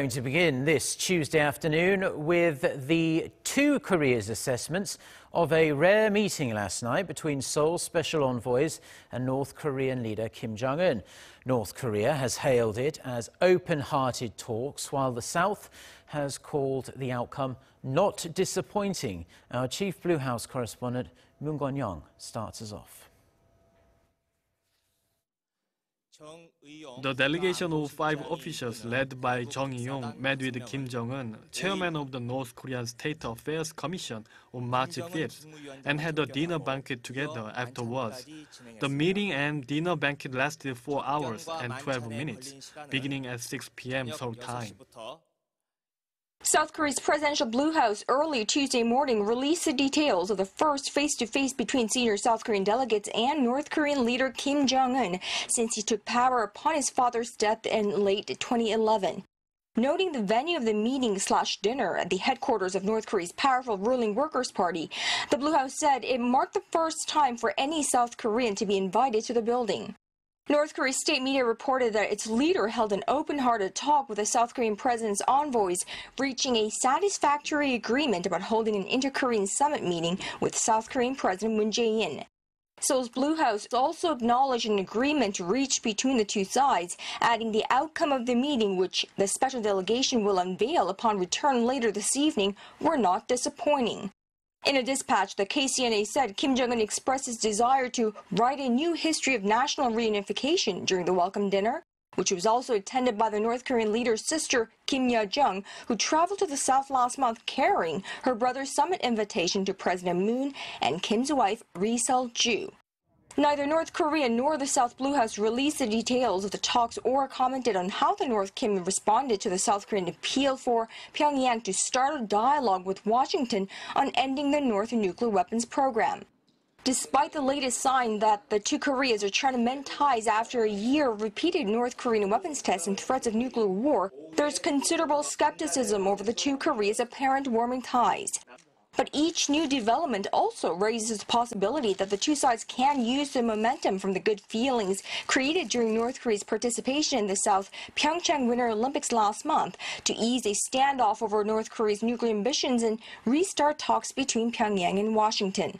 Going to begin this Tuesday afternoon with the two Koreas assessments of a rare meeting last night between Seoul's special envoys and North Korean leader Kim Jong-un. North Korea has hailed it as open-hearted talks, while the South has called the outcome not disappointing. Our chief Blue House correspondent Moon Connyoung starts us off. The delegation of 5 officials led by Chung Eui-yong met with Kim Jong-un, chairman of the North Korean State Affairs Commission, on March 5th, and had a dinner banquet together afterwards. The meeting and dinner banquet lasted 4 hours and 12 minutes, beginning at 6 p.m. Seoul time. South Korea's presidential Blue House early Tuesday morning released the details of the first face-to-face between senior South Korean delegates and North Korean leader Kim Jong-un since he took power upon his father's death in late 2011. Noting the venue of the meeting/dinner at the headquarters of North Korea's powerful ruling Workers' Party, the Blue House said it marked the first time for any South Korean to be invited to the building. North Korea's state media reported that its leader held an open-hearted talk with the South Korean president's envoys, reaching a satisfactory agreement about holding an inter-Korean summit meeting with South Korean President Moon Jae-in. Seoul's Blue House also acknowledged an agreement reached between the two sides, adding the outcome of the meeting, which the special delegation will unveil upon return later this evening, were not disappointing. In a dispatch, the KCNA said Kim Jong-un expressed his desire to write a new history of national reunification during the welcome dinner, which was also attended by the North Korean leader's sister, Kim Jong-un, who traveled to the South last month carrying her brother's summit invitation to President Moon and Kim's wife, Ri Sol-ju. Neither North Korea nor the South Blue House released the details of the talks or commented on how the North Kim responded to the South Korean appeal for Pyongyang to start a dialogue with Washington on ending the North nuclear weapons program. Despite the latest sign that the two Koreas are trying to mend ties after a year of repeated North Korean weapons tests and threats of nuclear war, there's considerable skepticism over the two Koreas' apparent warming ties. But each new development also raises the possibility that the two sides can use the momentum from the good feelings created during North Korea's participation in the South Pyeongchang Winter Olympics last month to ease a standoff over North Korea's nuclear ambitions and restart talks between Pyongyang and Washington.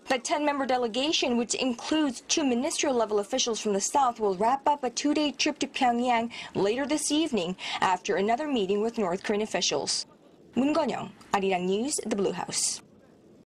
The 10-member delegation, which includes 2 ministerial-level officials from the South, will wrap up a 2-day trip to Pyongyang later this evening after another meeting with North Korean officials. Moon Connyoung, Arirang News, The Blue House.